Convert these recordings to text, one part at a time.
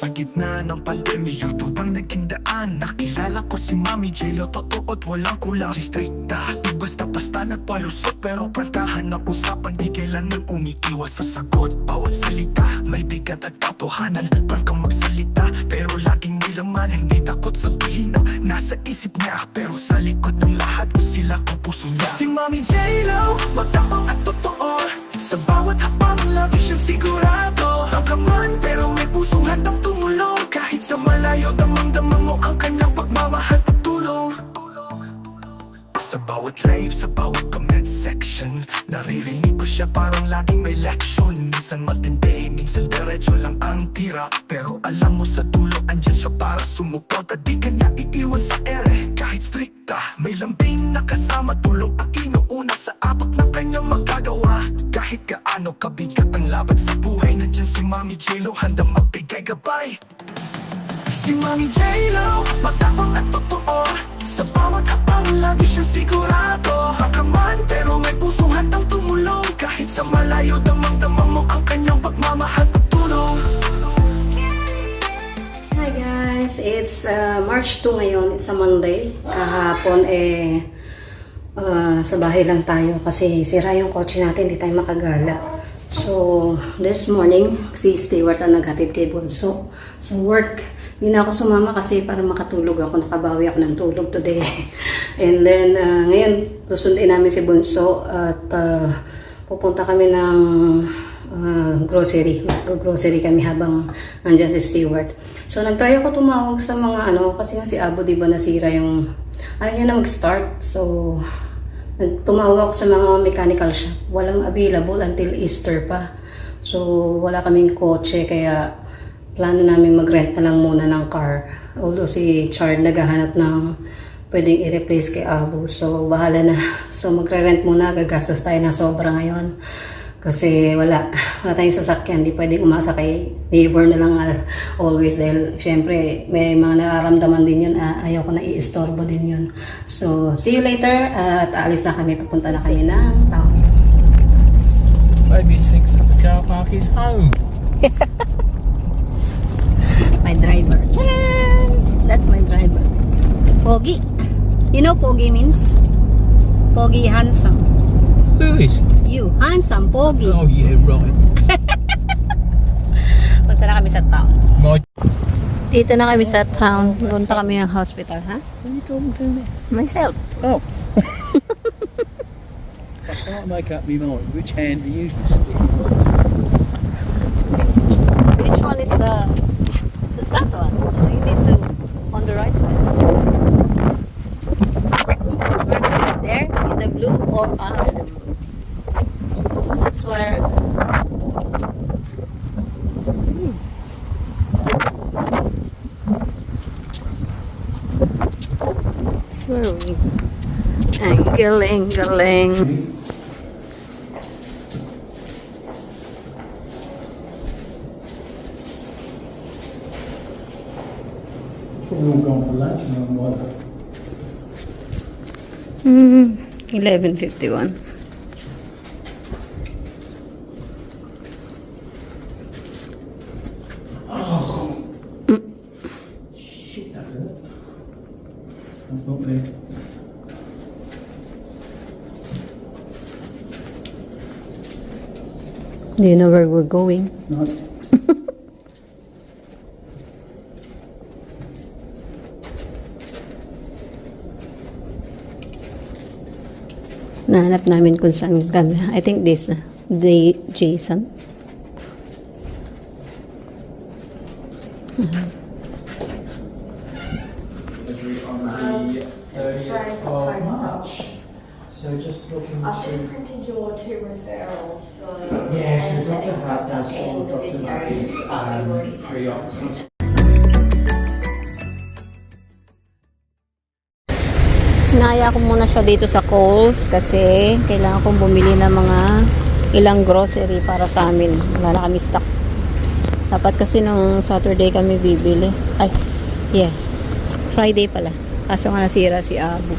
Sa gitna ng pandemya, YouTube ang naging daan. Nakilala ko si Mami J-Lo, totoo at walang kulang. Strikta, di basta-basta nagpalusot, pero partahan ng usapan, di kailanman umiiwas sa sagot. Bawat salita, may bigat at katotohanan. Pagkang magsalita, pero laging may laman. Hindi takot sabihin na nasa isip niya, pero sa likod ng lahat ko sila ang puso niya. Si Mami J-Lo, matapang at totoo. Sa bawat hapang lagi siyang sigurado. Hanggaman pero may pusong handang tumulong. Kahit sa malayo, damang-damang mo ang kanyang pagmamahal at tulong. Sa bawat live, sa bawat comment section, naririnig ko siya parang laging may leksyon. Minsan matindi, minsan diretso lang ang tira, pero alam mo sa dulo, andyan siya para sumuporta. Di kanya iiwan sa ere, kahit strikta. May lambing na kasama, tulong ang inuuna sa abot ng kanyang magagawa. Kahit gaano kabigat ang laban sa buhay, nandyan si Mami J-Lo, handang magbigay gabay. Si Mami J-Lo, matapang at totoo. Sa bawat hapang lagi siyang sigurado. Hanggaman pero may pusong handang tumulong. Kahit sa malayo, damang-damang mo ang kanyang pagmamahal at tulong. Hi guys, it's March 2 ngayon, it's a Monday. Kahapon sa bahay lang tayo kasi sira yung kotse natin, hindi tayo makagala. So, this morning, si Stewart ang naghatid kay Bunso sa work. Hindi na ako sumama kasi para makatulog ako, nakabawi ako ng tulog today. And then, ngayon, susundin namin si Bunso at pupunta kami ng grocery. Mag-grocery kami habang nandyan si Stewart. So, nagtry ako tumawag sa mga kasi nga si Abo, diba, nasira yung, ayaw niya na mag-start. So, tumawag ako sa mga mechanical shop. Walang available until Easter pa. So, wala kaming kotse, kaya plano namin mag-rent na lang muna ng car. Although si Chard naghahanap ng pwedeng i-replace kay Abo. So, bahala na. So, magre-rent muna. Gagastos tayo na sobra ngayon. Kasi wala tayong sasakyan. Hindi pwedeng umasa kay neighbor na lang always. Dahil, syempre, may mga nararamdaman din yun. Ayaw ko na i-istorbo din yun. So, see you later. At aalis na kami. Papunta na kami ng town. Maybe it thinks that the car park is home. My driver. Tadaan! That's my driver. Pogi. You know Pogi means? Pogi handsome. Who is? You. Handsome. Pogi. Oh yeah, right. Punta na kami sa town. My. Dito na kami sa town. Punta kami ng hospital, ha? What are you talking to me? Myself. Oh. I can't make up my mind. Which hand to use this stick? Which one is that one? You need to on the right side. We're going there in the blue or under the blue. That's where. That's where we angling. We're all gone for lunch and I'm like, 11:51. shit, that hurt. That's not there. Do you know where we're going? No. Nahanap namin kung saan kami. I think this, Jason. So just looking I've just printed your 2 referrals for Yeah, so Dr. anesthetics Hart does all and Dr. physios, Murray's but we've already sent pre-op. Naya ko muna siya dito sa Coles kasi kailangan kong bumili ng mga ilang grocery para sa amin. Wala na kami stock. Dapat kasi nung Saturday kami bibili. Ay, yeah. Friday pala. Kaso nga nasira si Abu.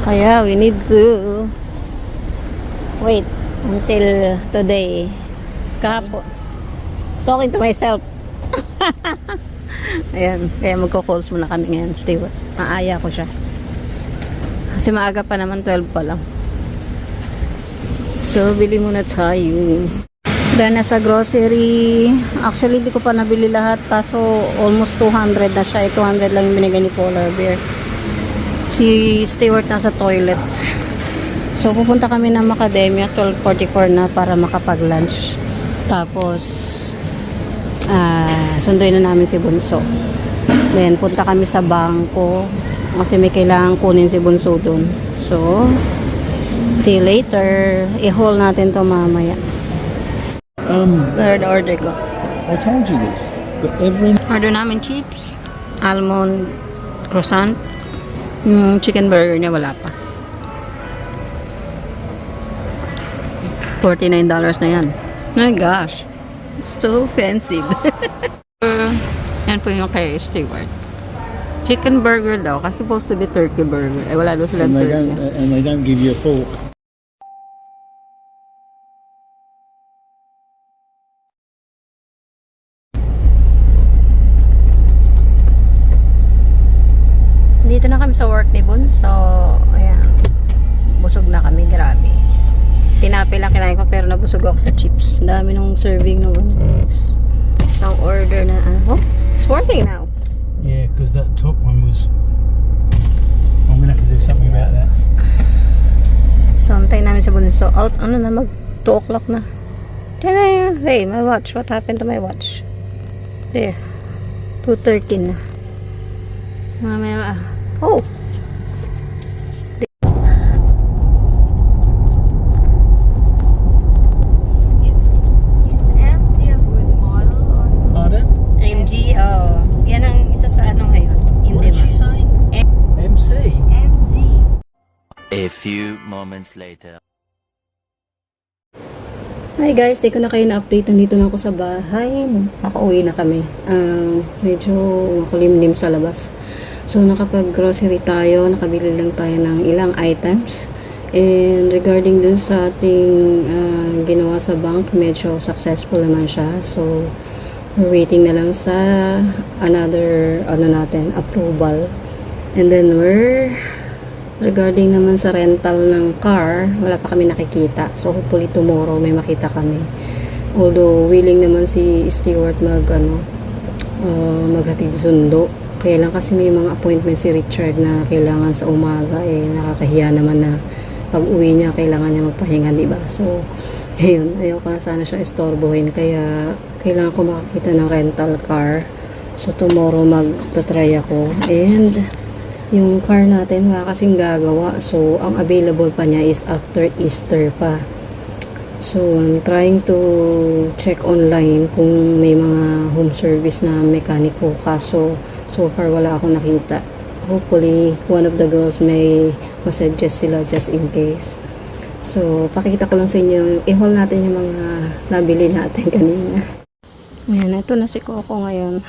Kaya we need to wait until today. Kahapon. Talking to myself. Ayan, kaya magko-calls muna kami ngayon, Stewart. Maaya ko siya. Kasi maaga pa naman, 12 pa lang. So, bili muna tayo. Dahil nasa grocery, actually di ko pa nabili lahat, kaso almost 200 na siya. 200 lang yung binigay ni Polar Bear. Si Stewart nasa toilet. So, pupunta kami ng Macadamia, 12:44 na para makapag-lunch. Tapos, sunduin na namin si Bunso. Then, punta kami sa bangko kasi may kailangan kunin si Bunso dun. So, see you later. I-haul natin to mamaya. Third order ko. I told you this. But every Order namin chips, almond, croissant. Yung chicken burger niya wala pa. $49 na yan. Oh my gosh. So fancy. Yan po yung kay Stewart. Chicken burger daw. Kasi supposed to be turkey burger. Eh wala daw silang turkey. and they don't give you a fork. Dito na kami sa work ni Bun. So, ayan. Busog na kami. Grabe. Tinapay lang kinain ko pero nabusog ako sa chips. Dami nung serving nung isang order na oh, it's working now. Yeah, because that top one was. I'm gonna have to do something about that. So, antayin namin sa Bunso. Out, ano na, mag 2 o'clock na. Hey, my watch. What happened to my watch? There. 2:13 na. Mamaya, oh! Is MG a good model or Pardon? MG, oh. Yan ang isa sa ano ngayon. What did she say? MC. MG? A few moments later. Hi guys, di ko na kayo na-update. Nandito na ako sa bahay. Nakauwi na kami. Medyo makulimlim sa labas. So, nakapag-grocery tayo. Nakabili lang tayo ng ilang items. And regarding dun sa ating ginawa sa bank, medyo successful naman siya. So, we're waiting na lang sa another, approval. And then, regarding naman sa rental ng car, wala pa kami nakikita. So, hopefully tomorrow may makita kami. Although, willing naman si Stewart maghatid sundo. Kaya lang kasi may mga appointment si Richard na kailangan sa umaga. Nakakahiya naman na pag uwi niya, kailangan niya magpahinga, diba? So, ayun, ayaw ko na sana siya istorbohin. Kaya, kailangan ko makakita ng rental car. So, tomorrow magta-try ako. And, yung car natin wala kasing gagawa, so ang available pa niya is after Easter pa. So I'm trying to check online kung may mga home service na mekaniko, kaso so far wala akong nakita. Hopefully one of the girls may masuggest sila just in case. So pakita ko lang sa inyo, i-haul natin yung mga nabili natin kanina. Ayan, ito na si Coco ngayon.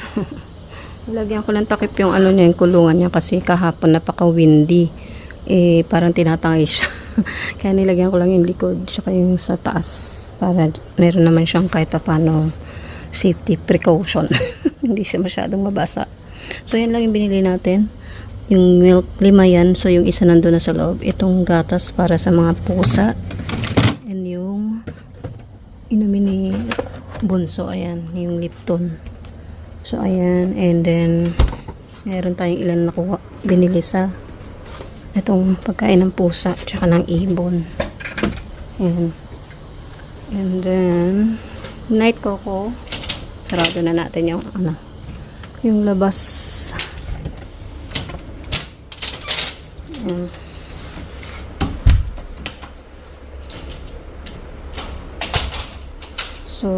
Lagyan ko ng takip yung yung kulungan niya kasi kahapon napaka-windy. Parang tinatangay siya. Kaya nilagyan ko lang yung likod tsaka yung sa taas para meron naman siyang kahit paano safety precaution. Hindi siya masyadong mabasa. So yan lang yung binili natin. Yung milk, 5 yan. So yung isa nandun na sa loob. Itong gatas para sa mga pusa. And yung inumin ni Bunso, ayan, yung Lipton. So, ayan. And then, meron tayong ilan nakuha. Binili sa itong pagkain ng pusa tsaka ng ibon. Ayan. And then, night coco. Sarado na natin yung yung labas. Ayan. So,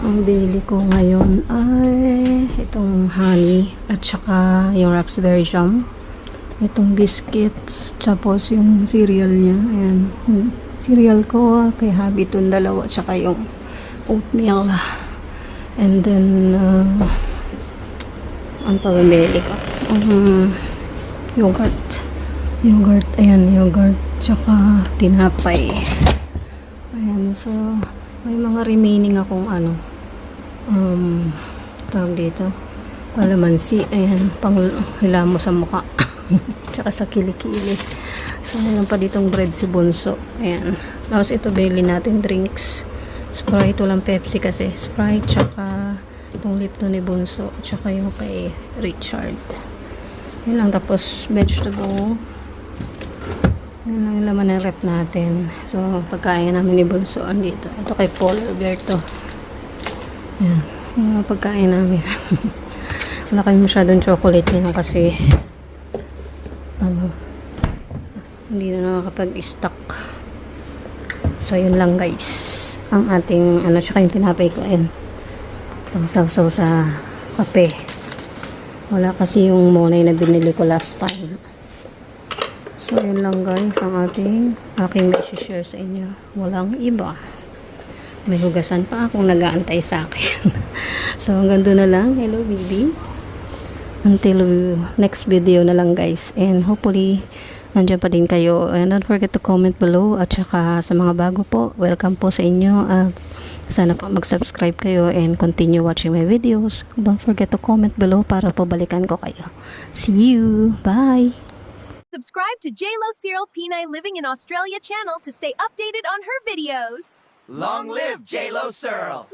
ang binili ko ngayon ay itong honey at saka yung raspberry jam, itong biscuits, tapos yung cereal niya. Ayan, cereal ko kay hubby itong 2 at saka yung oatmeal. And then ang pabili ko yogurt, ayan, yogurt tsaka tinapay. Ayan, so may mga remaining akong tawag dito, kalamansi, ayan, pang hilamo sa mukha. Tsaka sa kilikili. So, meron pa ditong bread si Bunso. Ayan. Tapos ito, bili natin drinks. Sprite, walang Pepsi kasi. Sprite, tsaka itong Lipton ni Bunso. Tsaka yung kay Richard. Yan lang. Tapos, vegetable. Yan lang yung laman ng rep natin. So, pagkain namin ni Bunso andito. Ito kay Paul Alberto. Yan. Yung pagkain namin. Wala kami masyadong chocolate yun kasi hindi na nakakapag-stock. So, yun lang guys. Ang ating, tsaka yung tinapay ko. Ayan. Pang-saw-saw sa kape. Wala kasi yung monay na binili ko last time. So, yun lang guys. Ang aking share sa inyo. Walang iba. May hugasan pa akong nag-aantay sa akin. So, hanggang doon na lang. Hello, baby. Until next video na lang guys. And hopefully, nandiyan pa din kayo. And don't forget to comment below. At saka sa mga bago po, welcome po sa inyo. At sana po mag-subscribe kayo and continue watching my videos. Don't forget to comment below para po balikan ko kayo. See you! Bye! Subscribe to JLo Cyril Pinay Living in Australia channel to stay updated on her videos. Long live J-Lo Searle!